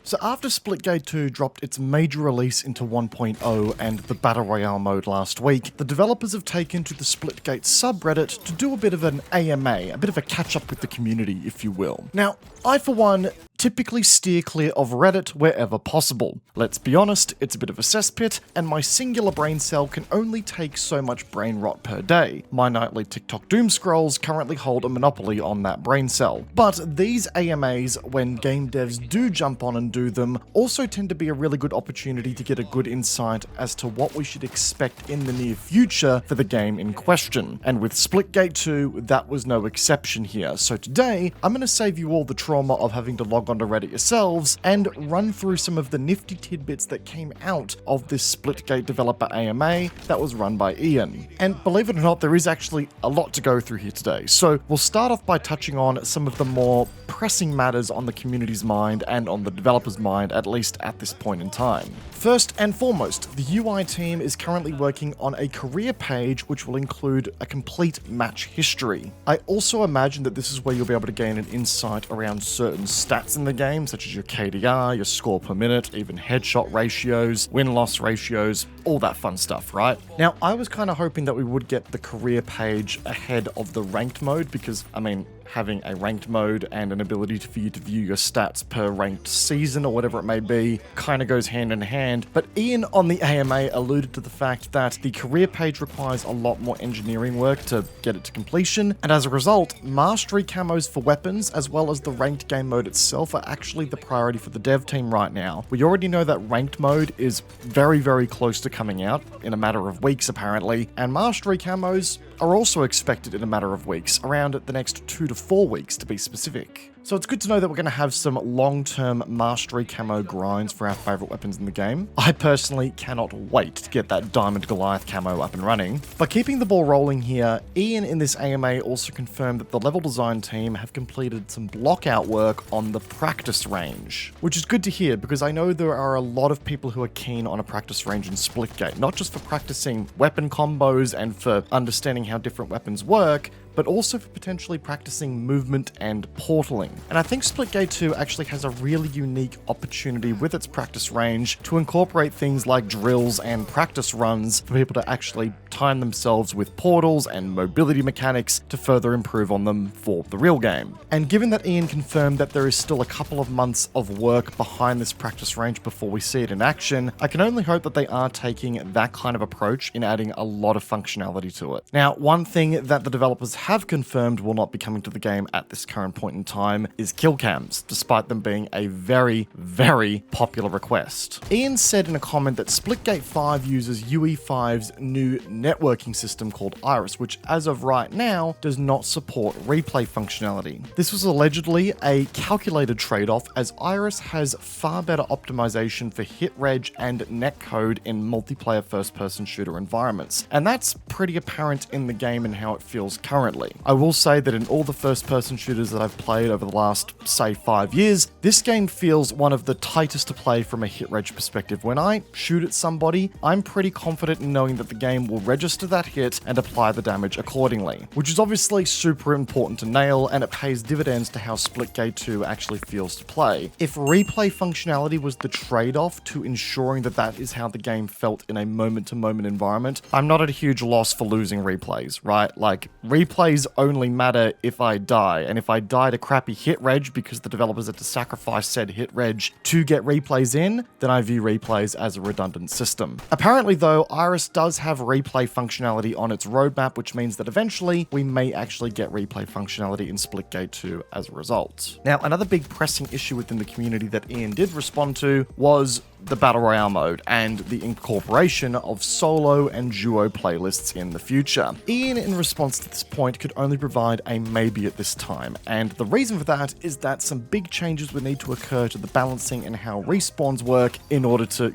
So after Splitgate 2 dropped its major release into 1.0 and the Battle Royale mode last week, the developers have taken to the Splitgate subreddit to do a bit of an AMA, a bit of a catch-up with the community, if you will. Now, I for one typically steer clear of Reddit wherever possible. Let's be honest, it's a bit of a cesspit, and my singular brain cell can only take so much brain rot per day. My nightly TikTok doom scrolls currently hold a monopoly on that brain cell. But these AMAs, when game devs do jump on and do them, also tend to be a really good opportunity to get a good insight as to what we should expect in the near future for the game in question. And with Splitgate 2, that was no exception here. So today, I'm going to save you all the trauma of having to log onto Reddit yourselves and run through some of the nifty tidbits that came out of this Splitgate developer AMA that was run by Ian. And believe it or not, there is actually a lot to go through here today. So we'll start off by touching on some of the more pressing matters on the community's mind and on the developer's mind, at least at this point in time. First and foremost, the UI team is currently working on a career page which will include a complete match history. I also imagine that this is where you'll be able to gain an insight around certain stats in the game, such as your KDR, your score per minute, even headshot ratios, win-loss ratios, all that fun stuff, right? Now, I was kind of hoping that we would get the career page ahead of the ranked mode because, I mean, having a ranked mode and an ability for you to view your stats per ranked season or whatever it may be kind of goes hand in hand. But Ian on the AMA alluded to the fact that the career page requires a lot more engineering work to get it to completion, and as a result, mastery camos for weapons as well as the ranked game mode itself are actually the priority for the dev team right now. We already know that ranked mode is very, very close to coming out in a matter of weeks apparently, and mastery camos are also expected in a matter of weeks, around the next 2 to 4 weeks to be specific. So it's good to know that we're going to have some long-term mastery camo grinds for our favourite weapons in the game. I personally cannot wait to get that Diamond Goliath camo up and running. By keeping the ball rolling here, Ian in this AMA also confirmed that the level design team have completed some blockout work on the practice range, which is good to hear because I know there are a lot of people who are keen on a practice range in Splitgate, not just for practicing weapon combos and for understanding how different weapons work, but also for potentially practicing movement and portaling. And I think Splitgate 2 actually has a really unique opportunity with its practice range to incorporate things like drills and practice runs for people to actually time themselves with portals and mobility mechanics to further improve on them for the real game. And given that Ian confirmed that there is still a couple of months of work behind this practice range before we see it in action, I can only hope that they are taking that kind of approach in adding a lot of functionality to it. Now, one thing that the developers have confirmed will not be coming to the game at this current point in time is kill cams, despite them being a very, very popular request. Ian said in a comment that Splitgate 5 uses UE5's new networking system called Iris, which as of right now does not support replay functionality. This was allegedly a calculated trade-off, as Iris has far better optimization for hit reg and netcode in multiplayer first-person shooter environments, and that's pretty apparent in the game and how it feels currently. I will say that in all the first-person shooters that I've played over the last, say, 5 years, this game feels one of the tightest to play from a hit reg perspective. When I shoot at somebody, I'm pretty confident in knowing that the game will register that hit and apply the damage accordingly, which is obviously super important to nail, and it pays dividends to how Splitgate 2 actually feels to play. If replay functionality was the trade-off to ensuring that that is how the game felt in a moment-to-moment environment, I'm not at a huge loss for losing replays, right? Like, replays only matter if I die, and if I die to crappy hit reg because the developers had to sacrifice said hit reg to get replays in, then I view replays as a redundant system. Apparently though, Iris does have replay functionality on its roadmap, which means that eventually we may actually get replay functionality in Splitgate 2 as a result. Now, another big pressing issue within the community that Ian did respond to was the Battle Royale mode and the incorporation of solo and duo playlists in the future. Ian, in response to this point, could only provide a maybe at this time, and the reason for that is that some big changes would need to occur to the balancing and how respawns work in order to,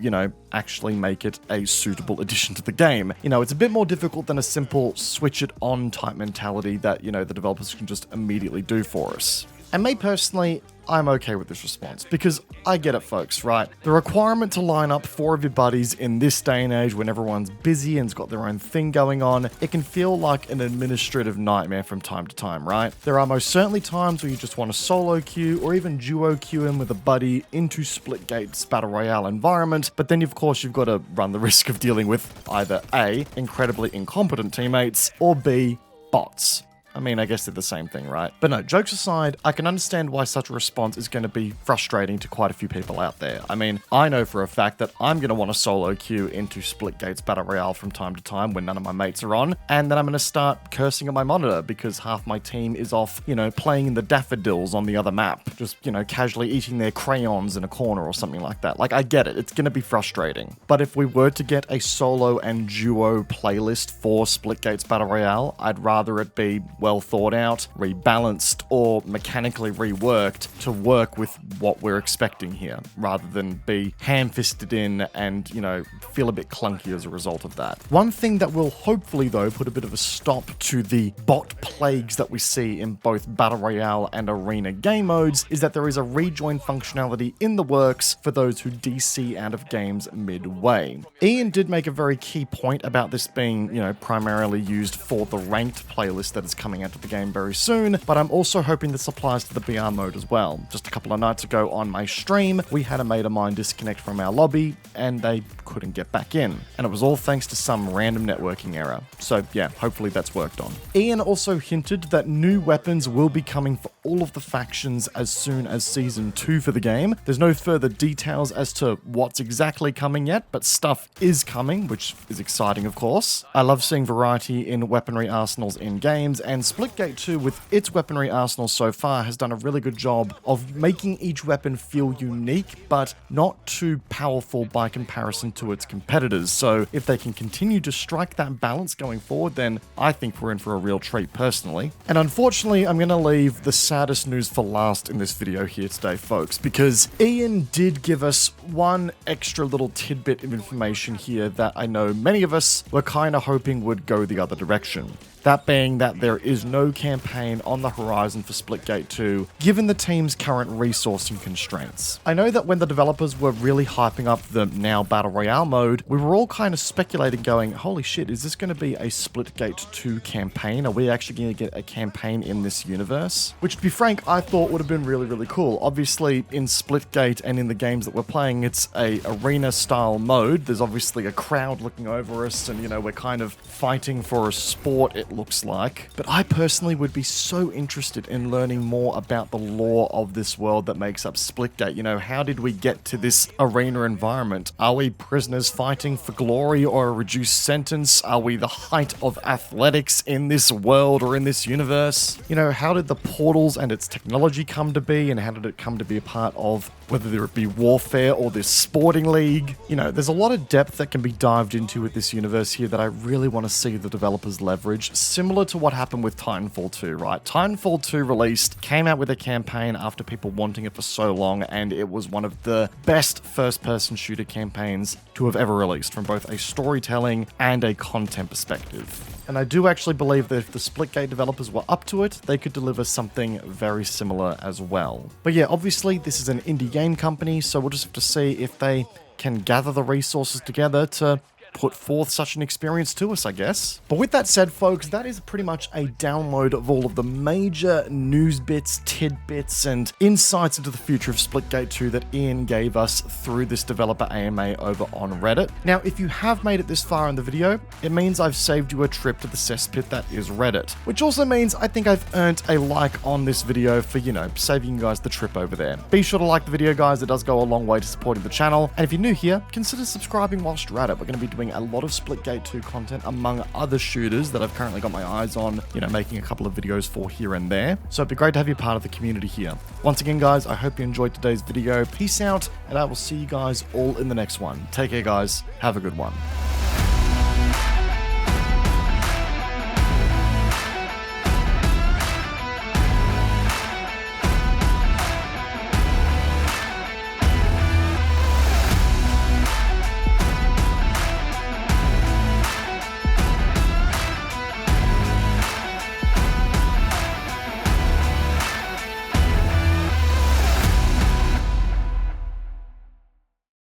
actually make it a suitable addition to the game. It's a bit more difficult than a simple switch it on type mentality that, the developers can just immediately do for us. And me personally, I'm okay with this response, because I get it, folks, right? The requirement to line up 4 of your buddies in this day and age when everyone's busy and's got their own thing going on, it can feel like an administrative nightmare from time to time, right? There are most certainly times where you just want to solo queue or even duo queue in with a buddy into Splitgate's Battle Royale environment, but then of course you've got to run the risk of dealing with either A, incredibly incompetent teammates, or B, bots. I mean, I guess they're the same thing, right? But no, jokes aside, I can understand why such a response is going to be frustrating to quite a few people out there. I mean, I know for a fact that I'm going to want to solo queue into Splitgate's Battle Royale from time to time when none of my mates are on, and then I'm going to start cursing at my monitor because half my team is off, you know, playing in the daffodils on the other map, just, you know, casually eating their crayons in a corner or something like that. Like, I get it. It's going to be frustrating. But if we were to get a solo and duo playlist for Splitgate's Battle Royale, I'd rather it be well thought out, rebalanced, or mechanically reworked to work with what we're expecting here, rather than be ham-fisted in and, you know, feel a bit clunky as a result of that. One thing that will hopefully, though, put a bit of a stop to the bot plagues that we see in both Battle Royale and Arena game modes is that there is a rejoin functionality in the works for those who DC out of games midway. Ian did make a very key point about this being, you know, primarily used for the ranked playlist that is coming out of the game very soon, but I'm also hoping this applies to the BR mode as well. Just a couple of nights ago on my stream, we had a mate of mine disconnect from our lobby and they couldn't get back in, and it was all thanks to some random networking error. So yeah, hopefully that's worked on. Ian also hinted that new weapons will be coming for all of the factions as soon as Season 2 for the game. There's no further details as to what's exactly coming yet, but stuff is coming, which is exciting of course. I love seeing variety in weaponry arsenals in games, and Splitgate 2 with its weaponry arsenal so far has done a really good job of making each weapon feel unique, but not too powerful by comparison to its competitors. So if they can continue to strike that balance going forward, then I think we're in for a real treat personally. And unfortunately, I'm going to leave the saddest news for last in this video here today, folks, because Ian did give us one extra little tidbit of information here that I know many of us were kind of hoping would go the other direction. That being that there is no campaign on the horizon for Splitgate 2, given the team's current resourcing constraints. I know that when the developers were really hyping up the now Battle Royale mode, we were all kind of speculating going, holy shit, is this going to be a Splitgate 2 campaign? Are we actually going to get a campaign in this universe? Which, to be frank, I thought would have been really, really cool. Obviously, in Splitgate and in the games that we're playing, it's a arena-style mode. There's obviously a crowd looking over us, and, you know, we're kind of fighting for a sport, it looks like. But I personally would be so interested in learning more about the lore of this world that makes up Splitgate. You know, how did we get to this arena environment? Are we prisoners fighting for glory or a reduced sentence? Are we the height of athletics in this world or in this universe? You know, how did the portals and its technology come to be, and how did it come to be a part of whether it be warfare or this sporting league? You know, there's a lot of depth that can be dived into with this universe here that I really want to see the developers leverage, similar to what happened with Titanfall 2, right? Titanfall 2 released, came out with a campaign after people wanting it for so long, and it was one of the best first-person shooter campaigns to have ever released from both a storytelling and a content perspective. And I do actually believe that if the Splitgate developers were up to it, they could deliver something very similar as well. But yeah, obviously this is an indie game company, so we'll just have to see if they can gather the resources together to put forth such an experience to us, I guess. But with that said, folks, that is pretty much a download of all of the major news bits, tidbits, and insights into the future of Splitgate 2 that Ian gave us through this developer AMA over on Reddit. Now, if you have made it this far in the video, it means I've saved you a trip to the cesspit that is Reddit, which also means I think I've earned a like on this video for, you know, saving you guys the trip over there. Be sure to like the video, guys. It does go a long way to supporting the channel. And if you're new here, consider subscribing whilst you're at it. We're going to be doing a lot of Splitgate 2 content among other shooters that I've currently got my eyes on, you know, making a couple of videos for here and there. So it'd be great to have you part of the community here. Once again, guys, I hope you enjoyed today's video. Peace out, and I will see you guys all in the next one. Take care, guys. Have a good one.